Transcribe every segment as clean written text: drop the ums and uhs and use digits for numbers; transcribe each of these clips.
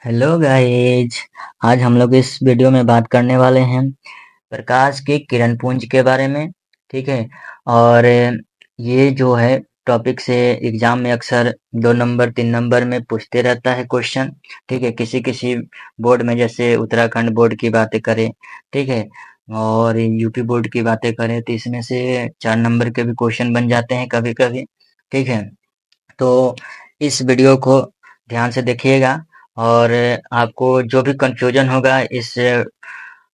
Hello guys. आज हम लोग इस वीडियो में बात करने वाले हैं प्रकाश की किरण पुंज के बारे में। ठीक है। और ये जो है टॉपिक से एग्जाम में अक्सर 2 नंबर 3 नंबर में पूछते रहता है क्वेश्चन। ठीक है, किसी किसी बोर्ड में जैसे उत्तराखंड बोर्ड की बातें करें, ठीक है, और यूपी बोर्ड की बातें करें तो इसमें से 4 नंबर के भी क्वेश्चन बन जाते हैं कभी कभी। ठीक है, तो इस वीडियो को ध्यान से देखिएगा और आपको जो भी कंफ्यूजन होगा इस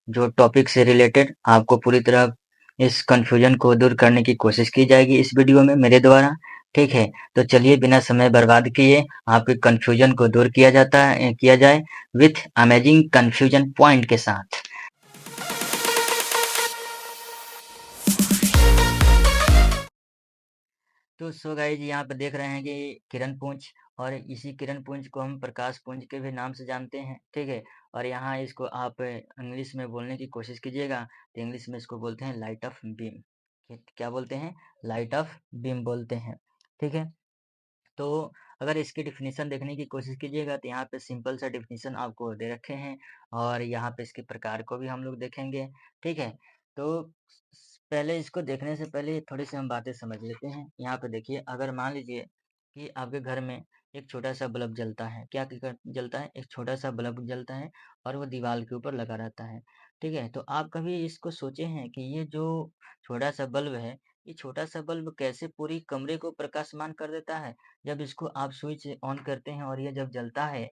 जो टॉपिक से रिलेटेड, आपको पूरी तरह इस कंफ्यूजन को दूर करने की कोशिश की जाएगी इस वीडियो में मेरे द्वारा। ठीक है, तो चलिए बिना समय बर्बाद किए आपके कंफ्यूजन को दूर किया जाए विथ अमेजिंग कंफ्यूजन पॉइंट के साथ। तो सो गाइज यहाँ पे देख रहे हैं कि किरण पुंज, और इसी किरण पुंज को हम प्रकाश पुंज के भी नाम से जानते हैं। ठीक है, और यहाँ इसको आप इंग्लिश में बोलने की कोशिश कीजिएगा तो इंग्लिश में इसको बोलते हैं लाइट ऑफ बीम। क्या बोलते हैं? लाइट ऑफ बीम बोलते हैं। ठीक है, तो अगर इसकी डिफिनीशन देखने की कोशिश कीजिएगा तो यहाँ पे सिंपल सा डिफिनीशन आपको दे रखे हैं, और यहाँ पे इसके प्रकार को भी हम लोग देखेंगे। ठीक है, तो पहले इसको देखने से पहले थोड़ी सी हम बातें समझ लेते हैं। यहाँ पे देखिए, अगर मान लीजिए कि आपके घर में एक छोटा सा बल्ब जलता है, जलता है, एक छोटा सा बल्ब जलता है और वो दीवार के ऊपर लगा रहता है। ठीक है, तो आप कभी इसको सोचे हैं कि ये जो छोटा सा बल्ब है, ये छोटा सा बल्ब कैसे पूरी कमरे को प्रकाशमान कर देता है? जब इसको आप स्विच ऑन करते हैं और ये जब जलता है,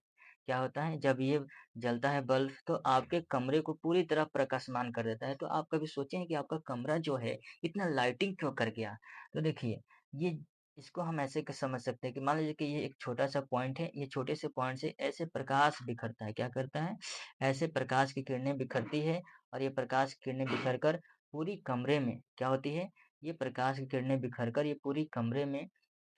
क्या होता है, जब ये जलता है बल्ब तो आपके कमरे को पूरी तरह प्रकाशमान कर देता है। तो आप कभी सोचे हैं कि आपका कमरा जो है इतना लाइटिंग क्यों कर गया? तो देखिए, ये इसको हम ऐसे समझ सकते हैं कि मान लीजिए कि ये एक छोटा सा पॉइंट है, ये छोटे से पॉइंट से ऐसे प्रकाश बिखरता है। क्या करता है? ऐसे प्रकाश की किरणें बिखरती है, और ये प्रकाश की किरणें बिखर कर पूरी कमरे में क्या होती है, ये प्रकाश की किरणें बिखर कर ये पूरी कमरे में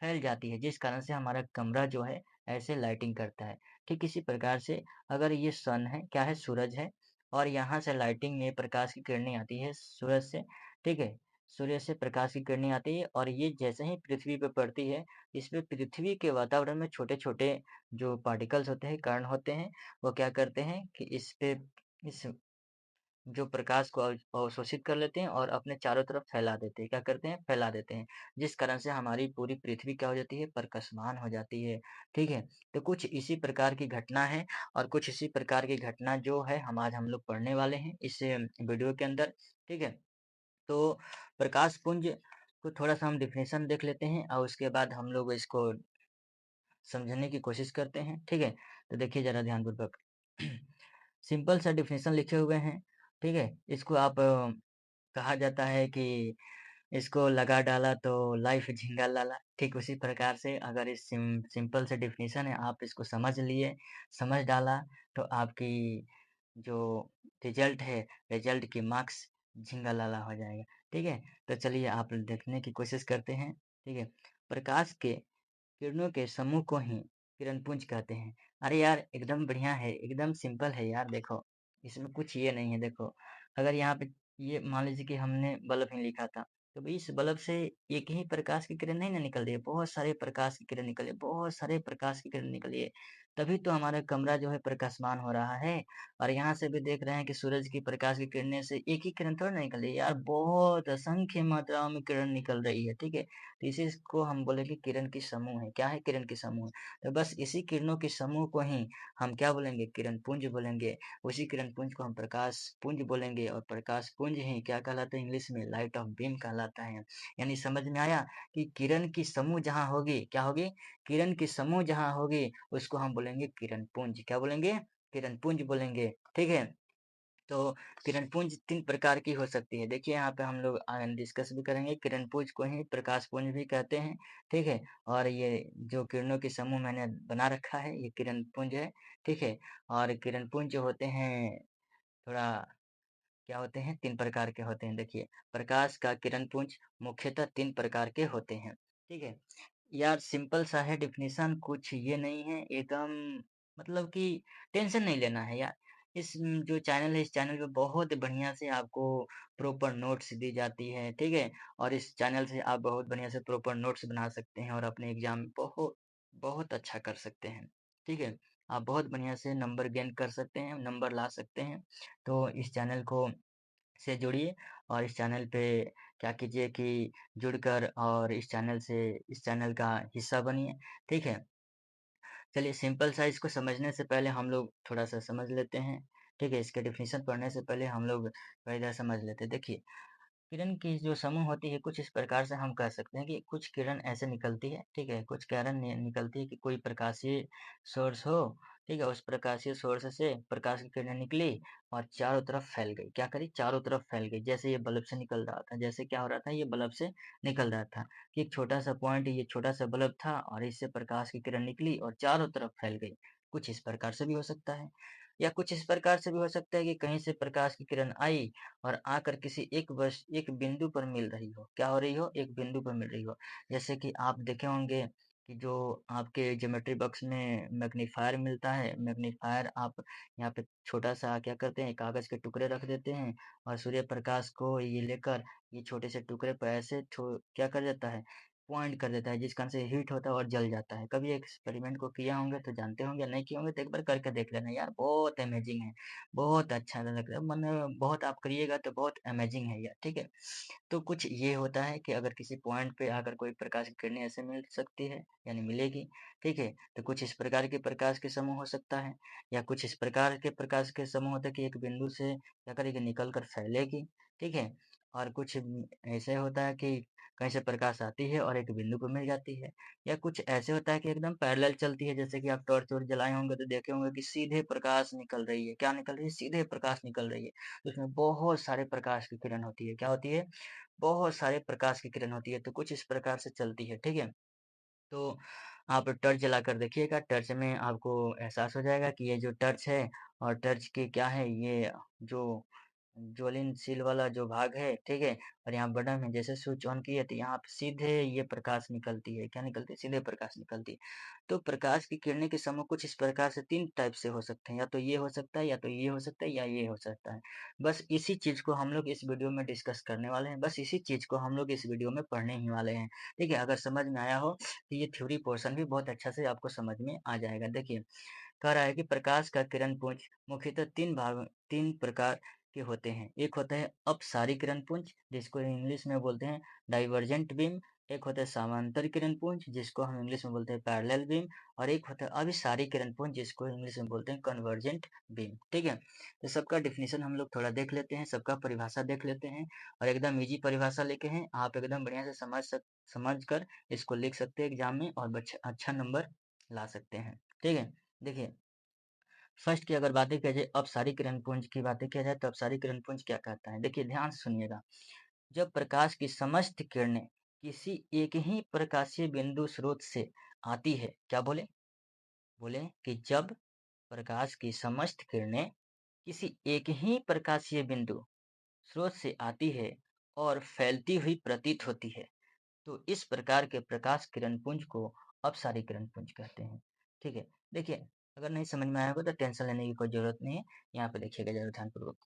फैल जाती है, जिस कारण से हमारा कमरा जो है ऐसे लाइटिंग करता है। ठीक इसी प्रकार से अगर ये सन है, क्या है, सूरज है, और यहाँ से लाइटिंग में प्रकाश की किरणें आती है सूरज से। ठीक है, सूर्य से प्रकाश की किरणें आती है और ये जैसे ही पृथ्वी पर पड़ती है, इसमें पृथ्वी के वातावरण में छोटे छोटे जो पार्टिकल्स होते हैं, कण होते हैं, वो क्या करते हैं कि इस जो प्रकाश को अवशोषित कर लेते हैं और अपने चारों तरफ फैला देते हैं। क्या करते हैं? फैला देते हैं, जिस कारण से हमारी पूरी पृथ्वी क्या हो जाती है, प्रकाशमान हो जाती है। ठीक है, तो कुछ इसी प्रकार की घटना है, और कुछ इसी प्रकार की घटना जो है हम लोग पढ़ने वाले हैं इस वीडियो के अंदर। ठीक है, तो प्रकाश पुंज को थोड़ा सा हम डिफिनेशन देख लेते हैं और उसके बाद हम लोग इसको समझने की कोशिश करते हैं। ठीक है, तो देखिए जरा ध्यानपूर्वक। सिंपल सा डिफिनेशन लिखे हुए हैं। ठीक है, इसको आप कहा जाता है कि इसको लगा डाला तो लाइफ झिंगा लाला। ठीक उसी प्रकार से अगर इस सिंपल से डिफिनेशन है, आप इसको समझ लिए, समझ डाला, तो आपकी जो रिजल्ट है, रिजल्ट की मार्क्स झिंगा लाला हो जाएगा। ठीक है, तो चलिए आप देखने की कोशिश करते हैं। ठीक है, प्रकाश के किरणों के समूह को ही किरण पुंज कहते हैं। अरे यार, एकदम बढ़िया है, एकदम सिंपल है यार। देखो, इसमें कुछ ये नहीं है। देखो, अगर यहाँ पे ये मान लीजिए कि हमने बल्ब ही लिखा था, तो भाई इस बल्ब से एक ही प्रकाश की किरण नहीं ना निकल रही है, बहुत सारे प्रकाश की किरण निकल रही है, बहुत सारे प्रकाश की किरण निकली है, तभी तो हमारा कमरा जो है प्रकाशमान हो रहा है। और यहाँ से भी देख रहे हैं कि सूरज की प्रकाश की किरणें से एक ही किरण थोड़ी ना निकल रही है यार, बहुत असंख्य मात्राओं में किरण निकल रही है। ठीक है, तो इसी को हम बोलेंगे किरण की समूह है। क्या है? किरण की समूह है। तो बस इसी किरणों के समूह को ही हम क्या बोलेंगे? किरण पुंज बोलेंगे। उसी किरण पुंज को हम प्रकाश पुंज बोलेंगे, और प्रकाश पुंज ही क्या कहलाता है इंग्लिश में? लाइट ऑफ बीम कहलाता है। यानी समझ में आया कि किरण की समूह जहाँ होगी, क्या होगी? किरण की समूह जहाँ होगी उसको हम बोलेंगे किरण पुंज। क्या बोलेंगे? किरण पुंज बोलेंगे। ठीक है, तो किरण पुंज 3 प्रकार की हो सकती है। देखिए यहाँ पे हम लोग डिस्कस भी करेंगे। किरण पुंज को ही प्रकाश पुंज भी कहते हैं। ठीक है, और ये जो किरणों के समूह मैंने बना रखा है, ये किरण पुंज है। ठीक है, और किरण पुंज जो होते हैं थोड़ा क्या होते हैं, 3 प्रकार के होते हैं। देखिए, प्रकाश का किरण पुंज मुख्यतः 3 प्रकार के होते हैं। ठीक है यार, सिंपल सा है डिफिनीशन, कुछ ये नहीं है एकदम, मतलब कि टेंशन नहीं लेना है यार। इस जो चैनल है, इस चैनल पे बहुत बढ़िया से आपको प्रॉपर नोट्स दी जाती है। ठीक है, और इस चैनल से आप बहुत बढ़िया से प्रॉपर नोट्स बना सकते हैं और अपने एग्जाम में बहुत बहुत अच्छा कर सकते हैं। ठीक है, आप बहुत बढ़िया से नंबर गेन कर सकते हैं, नंबर ला सकते हैं। तो इस चैनल को से जुड़िए और इस चैनल पे क्या कीजिए कि जुड़कर और इस चैनल का हिस्सा बनिए, ठीक है? चलिए सिंपल सा इसको समझने से पहले हम लोग थोड़ा-सा समझ लेते हैं, ठीक है? इसके डेफिनिशन पढ़ने से पहले हम लोग कायदा समझ लेते हैं। देखिए, किरण की जो समूह होती है कुछ इस प्रकार से हम कह सकते हैं कि कुछ किरण ऐसे निकलती है, ठीक है? कुछ किरण निकलती है कि कोई प्रकाशीय सोर्स हो, ठीक है? उस प्रकाशीय सोर्स से प्रकाश की किरणें निकली और चारों तरफ फैल गई। क्या करी? चारों तरफ फैल गई। जैसे ये बल्ब से निकल रहा था, जैसे क्या हो रहा था? ये बल्ब से निकल रहा था कि एक छोटा सा पॉइंट, ये छोटा सा बल्ब था और इससे प्रकाश की किरण निकली और चारों तरफ फैल गई। कुछ इस प्रकार से भी हो सकता है या कुछ इस प्रकार से भी हो सकता है कि कहीं से प्रकाश की किरण आई और आकर किसी एक बिंदु पर मिल रही हो। क्या हो रही हो? एक बिंदु पर मिल रही हो। जैसे कि आप देखे होंगे कि जो आपके ज्योमेट्री बॉक्स में मैग्नीफायर मिलता है, मैग्नीफायर आप यहाँ पे छोटा सा क्या करते हैं, कागज के टुकड़े रख देते हैं और सूर्य प्रकाश को ये लेकर ये छोटे से टुकड़े पर ऐसे क्या कर देता है, पॉइंट कर देता है, जिस कारण से हीट होता है और जल जाता है। कभी एक्सपेरिमेंट को किया होंगे तो जानते होंगे, नहीं किए होंगे तो एक बार करके देख लेना यार, बहुत अमेजिंग है, बहुत अच्छा लग रहा है, मन बहुत आप करिएगा तो बहुत अमेजिंग है यार, ठीक है? तो कुछ ये होता है कि अगर किसी पॉइंट पे आकर कोई प्रकाश की किरणें ऐसे मिल सकती है, यानी मिलेगी, ठीक है? तो कुछ इस प्रकार के प्रकाश के समूह हो सकता है या कुछ इस प्रकार के प्रकाश के समूह होता है कि एक बिंदु से क्या करेगी, निकल कर फैलेगी, ठीक है? और कुछ ऐसे होता है कि कहीं से प्रकाश आती है और एक बिंदु पर मिल जाती है या कुछ ऐसे होता है कि एकदम पैरेलल चलती है, जैसे कि आप टॉर्च वॉर्च जलाए होंगे तो देखे होंगे कि सीधे प्रकाश निकल रही है। क्या निकल रही है? सीधे प्रकाश निकल रही है। तो उसमें बहुत सारे प्रकाश की किरण होती है। क्या होती है? बहुत सारे प्रकाश की किरण होती है। तो कुछ इस प्रकार से चलती है, ठीक है? तो आप टॉर्च जलाकर देखिएगा, टॉर्च में आपको एहसास हो जाएगा कि ये जो टॉर्च है और टॉर्च के क्या है, ये जो ज्वलनशील वाला जो भाग है, ठीक है? और यहाँ बटन है, जैसे स्विच ऑन किए तो यहाँ पे सीधे ये प्रकाश निकलती है। क्या निकलती है? सीधे प्रकाश निकलती है। तो प्रकाश की किरणें के समूह कुछ इस प्रकार से 3 टाइप से हो सकते हैं, या तो ये हो सकता है, या तो ये हो सकता है, या ये हो सकता है। बस इसी चीज़ को हम लोग इस वीडियो में डिस्कस करने वाले हैं, बस इसी चीज़ को हम लोग इस वीडियो में पढ़ने ही वाले हैं, ठीक है? अगर समझ में आया हो तो ये थ्योरी पोर्शन भी बहुत अच्छा से आपको समझ में आ जाएगा। देखिए, कह रहा है कि प्रकाश का किरण पुंज मुख्यतः 3 प्रकार के होते हैं। एक होता है अपसारी किरण पुंज, जिसको इंग्लिश में बोलते हैं डाइवर्जेंट बीम। एक होता है समांतर किरण पुंज, जिसको हम इंग्लिश में बोलते हैं पैरेलल बीम। और एक होता है अभिसारी किरण पुंज, जिसको इंग्लिश में बोलते हैं कन्वर्जेंट बीम, ठीक है? तो सबका डिफिनीशन हम लोग थोड़ा देख लेते हैं, सबका परिभाषा देख लेते हैं और एकदम इजी परिभाषा लेके हैं, आप एकदम बढ़िया से समझ कर इसको लिख सकते हैं एग्जाम में और अच्छा नंबर ला सकते हैं, ठीक है? देखिए, फर्स्ट की अगर बातें किया जाए, अपसारी किरण पुंज की बातें किया जाए तो अपसारी किरण पुंज क्या कहता है? देखिए ध्यान से सुनिएगा। जब प्रकाश की समस्त किरणें किसी एक ही प्रकाशीय बिंदु स्रोत से आती है, क्या बोले? बोले कि जब प्रकाश की समस्त किरणें किसी एक ही प्रकाशीय बिंदु स्रोत से आती है और फैलती हुई प्रतीत होती है, तो इस प्रकार के प्रकाश किरण पुंज को अपसारी किरण पुंज कहते हैं, ठीक है? देखिए, अगर नहीं समझ में आया होगा तो टेंशन लेने की कोई जरूरत नहीं है। यहाँ पे देखिएगा जरा ध्यानपूर्वक।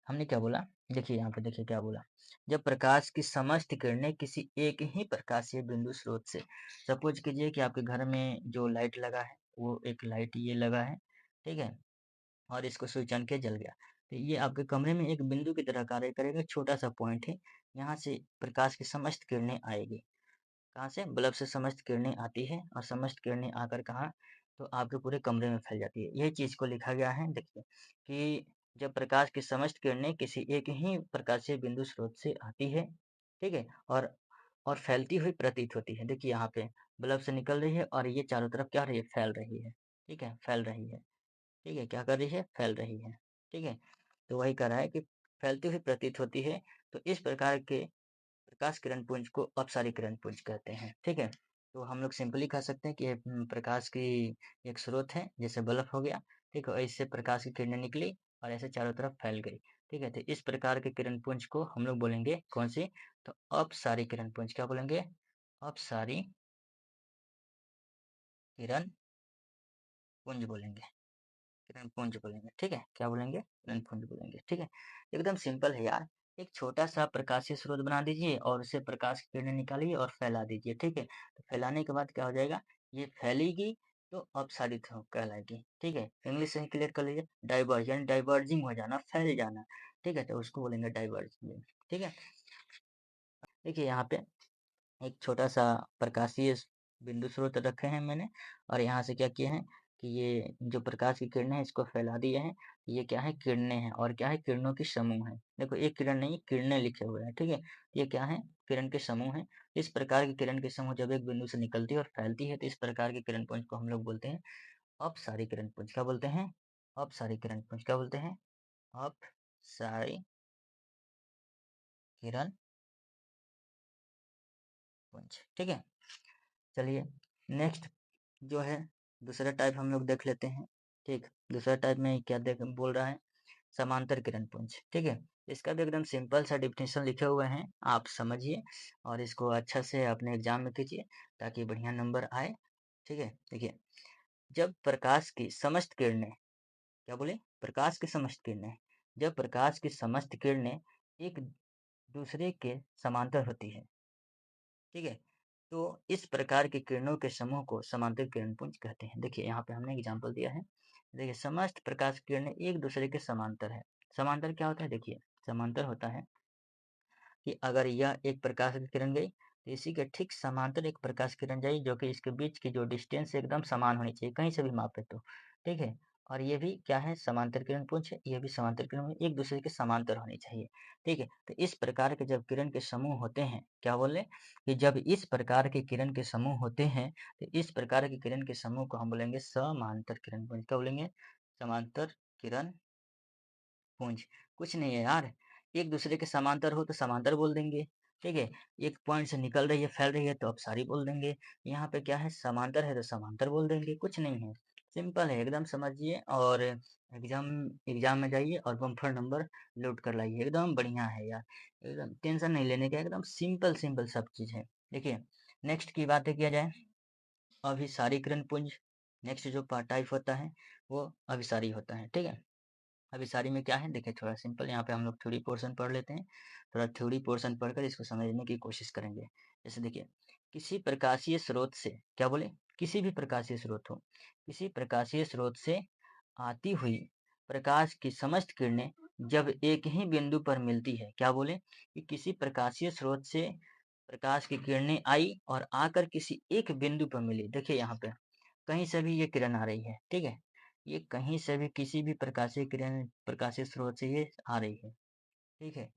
हमने क्या बोला? देखिए यहाँ पे देखिए क्या बोला। जब प्रकाश की समस्त किरणें किसी एक ही प्रकाशीय बिंदु स्रोत से, सपोज कीजिए कि आपके घर में जो लाइट लगा है वो एक लाइट ये लगा है, ठीक है? और इसको स्विच ऑन किया, जल गया। तो ये आपके कमरे में एक बिंदु की तरह कार्य करेगा, छोटा सा पॉइंट है। यहाँ से प्रकाश की समस्त किरणें आएगी। कहाँ से? बल्ब से समस्त किरणें आती है और समस्त किरणें आकर कहाँ? तो आपके पूरे कमरे में फैल जाती है। यही चीज़ को लिखा गया है, देखिए कि जब प्रकाश की समस्त किरणें किसी एक ही प्रकाशीय बिंदु स्रोत से आती है, ठीक है? और फैलती हुई प्रतीत होती है। देखिए यहाँ पे बल्ब से निकल रही है और ये चारों तरफ क्या हो रही है? फैल रही है, ठीक है? फैल रही है, ठीक है? क्या कर रही है? फैल रही है, ठीक है? तो वही कह रहा है कि फैलती हुई प्रतीत होती है। तो इस प्रकार के प्रकाश किरण पुंज को अपसारी किरण पुंज कहते हैं, ठीक है? तो हम लोग सिंपली कह सकते हैं कि ये प्रकाश की एक स्रोत है, जैसे बल्ब हो गया, ठीक है? इससे प्रकाश की किरणें निकली और ऐसे चारों तरफ फैल गई, ठीक है? तो इस प्रकार के किरण पुंज को हम लोग बोलेंगे कौन सी? तो अपसारी किरण पुंज। क्या बोलेंगे? अपसारी किरण पुंज बोलेंगे, किरण पुंज बोलेंगे, ठीक है? क्या बोलेंगे? किरण पुंज बोलेंगे, ठीक है? एकदम सिंपल है यार। एक छोटा सा प्रकाशीय स्रोत बना दीजिए और उससे प्रकाश की किरणें निकालिए और फैला दीजिए, ठीक है? तो फैलाने के बाद क्या हो जाएगा? ये फैलेगी तो अपसारित हो कहलाएगी। ठीक है, इंग्लिश से ही क्लियर कर लीजिए। डाइवर्ज यानी डाइवर्जिंग हो जाना, फैल जाना। ठीक है, तो उसको बोलेंगे डाइवर्जिंग। ठीक है, देखिए यहाँ पे एक छोटा सा प्रकाशीय बिंदु स्रोत रखे हैं मैंने, और यहाँ से क्या किए हैं कि ये जो प्रकाश की किरणें हैं इसको फैला दिए हैं। ये क्या है, किरणें हैं, और क्या है, किरणों की समूह है। देखो एक किरण नहीं, किरणें लिखे हुए हैं। ठीक है, ये क्या है, किरण के समूह है। इस प्रकार की किरण के समूह जब एक बिंदु से निकलती है और फैलती है तो इस प्रकार के किरण पुंज को हम लोग बोलते हैं अपसारी किरण पुंज। क्या बोलते हैं, अपसारी किरण पुंज। क्या बोलते हैं, अपसारी किरण पुंज। ठीक है, चलिए नेक्स्ट जो है दूसरा टाइप हम लोग देख लेते हैं। ठीक, दूसरा टाइप में क्या देख बोल रहा है, समांतर किरण पुंज। ठीक है, इसका भी एकदम सिंपल सा डिफिनेशन लिखे हुए हैं, आप समझिए और इसको अच्छा से अपने एग्जाम में कीजिए ताकि बढ़िया नंबर आए। ठीक है, देखिए जब प्रकाश की समस्त किरणें, क्या बोले, प्रकाश की समस्त किरणें, जब प्रकाश की समस्त किरणें एक दूसरे के समांतर होती है, ठीक है, तो इस प्रकार की किरणों के समूह को समांतर किरण पुंज कहते हैं। देखिए यहाँ पे हमने एग्जांपल दिया है। देखिए समस्त प्रकाश की किरणें एक दूसरे के समांतर है। समांतर क्या होता है, देखिए समांतर होता है कि अगर यह एक प्रकाश की किरण गई तो इसी के ठीक समांतर एक प्रकाश किरण जाएगी, जो कि इसके बीच की जो डिस्टेंस एकदम समान होनी चाहिए, कहीं से भी मापे तो। ठीक है, और ये भी क्या है, समांतर किरण पुंज है। ये भी समांतर किरण पुंज, एक दूसरे के समांतर होनी चाहिए। ठीक है, तो इस प्रकार के जब किरण के समूह होते हैं, क्या बोले कि जब इस प्रकार के किरण के समूह होते हैं तो इस प्रकार के किरण के समूह को हम बोलेंगे समांतर किरण पुंज। क्या बोलेंगे, समांतर किरण पुंज। कुछ नहीं है यार, एक दूसरे के समांतर हो तो समांतर बोल देंगे। ठीक है, एक पॉइंट से निकल रही है, फैल रही है तो अपसारी बोल देंगे। यहाँ पे क्या है, समांतर है तो समांतर बोल देंगे। कुछ नहीं है, सिंपल है एकदम, समझिए और एग्जाम एग्जाम में जाइए और बम्पर नंबर लोड कर लाइए। एकदम बढ़िया है यार, एकदम टेंशन नहीं लेने का, एकदम सिंपल सिंपल सब चीज है। देखिए नेक्स्ट की बातें किया जाए, अभिसारीकरण पुंज। नेक्स्ट जो टाइप होता है वो अभिसारी होता है। ठीक है, अभिसारी में क्या है, देखिए थोड़ा सिंपल, यहाँ पे हम लोग थ्योरी पोर्शन पढ़ लेते हैं। थोड़ा थ्योरी पोर्शन पढ़कर इसको समझने की कोशिश करेंगे। जैसे देखिए, किसी प्रकाशीय स्रोत से, क्या बोले, किसी भी प्रकाशीय स्रोत हो, किसी प्रकाशीय स्रोत से आती हुई प्रकाश की समस्त किरणें जब एक ही बिंदु पर मिलती है, क्या बोले कि किसी प्रकाशीय स्रोत से प्रकाश की किरणें आई और आकर किसी एक बिंदु पर मिली। देखिए यहाँ पे कहीं से भी ये किरण आ रही है। ठीक है, ये कहीं से भी किसी भी प्रकाशीय किरण, प्रकाशीय स्रोत से ये आ रही है। ठीक है,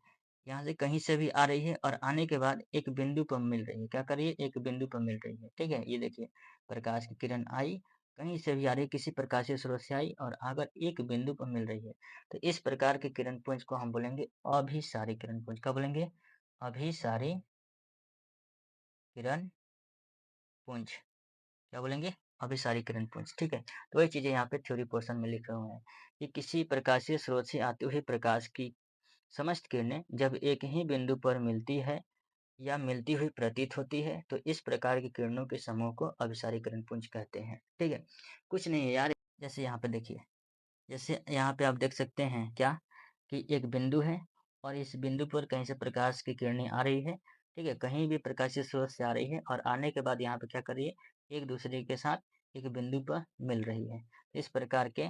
यहाँ से कहीं से भी आ रही है और आने के बाद एक बिंदु पर मिल रही है। क्या करिए, एक बिंदु पर मिल रही है। ठीक है, ये देखिए प्रकाश की किरण आई, कहीं से भी आ रही है, किसी प्रकाशीय स्रोत से आई और आकर एक बिंदु पर मिल रही है, तो इस प्रकार के किरण पुंज को हम बोलेंगे अभिसारी किरण पुंज। क्या बोलेंगे, अभिसारी किरण पुंज। क्या बोलेंगे, अभिसारी किरण पुंज। ठीक है, तो वही चीजें यहाँ पे थ्योरी पोर्शन में लिखे हुए हैं कि किसी प्रकाशीय स्रोत से आते हुए प्रकाश की समस्त किरणें जब एक ही बिंदु पर मिलती है या मिलती हुई प्रतीत होती है तो इस प्रकार की किरणों के समूह को अभिसारी किरण पुंज कहते हैं। ठीक है, कुछ नहीं है यार, जैसे यहाँ पे देखिए, जैसे यहाँ पे आप देख सकते हैं क्या कि एक बिंदु है और इस बिंदु पर कहीं से प्रकाश की किरणें आ रही है। ठीक है, कहीं भी प्रकाशीय स्रोत से आ रही है और आने के बाद यहाँ पे क्या कर रही है, एक दूसरे के साथ एक बिंदु पर मिल रही है। इस प्रकार के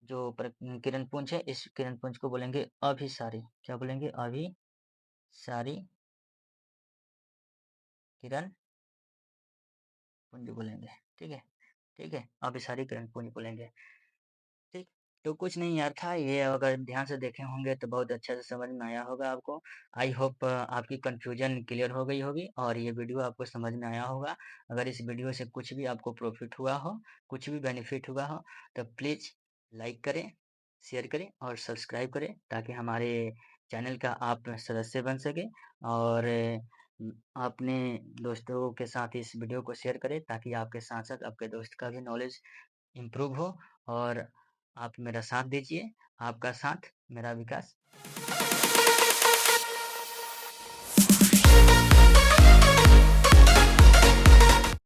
जो किरण पुंज है, इस किरण पुंज को बोलेंगे अभिसारी। क्या बोलेंगे, अभिसारी किरण पुंज बोलेंगे। ठीक है, ठीक है, अभिसारी किरण पुंज बोलेंगे। ठीक, तो कुछ नहीं यार था ये, अगर ध्यान से देखे होंगे तो बहुत अच्छे से समझ में आया होगा आपको। आई होप आपकी कंफ्यूजन क्लियर हो गई होगी और ये वीडियो आपको समझ में आया होगा। अगर इस वीडियो से कुछ भी आपको प्रॉफिट हुआ हो, कुछ भी बेनिफिट हुआ हो, तो प्लीज़ लाइक करें, शेयर करें और सब्सक्राइब करें ताकि हमारे चैनल का आप सदस्य बन सके। और अपने दोस्तों के साथ इस वीडियो को शेयर करें ताकि आपके साथ साथ आपके दोस्त का भी नॉलेज इम्प्रूव हो। और आप मेरा साथ दीजिए, आपका साथ मेरा विकास।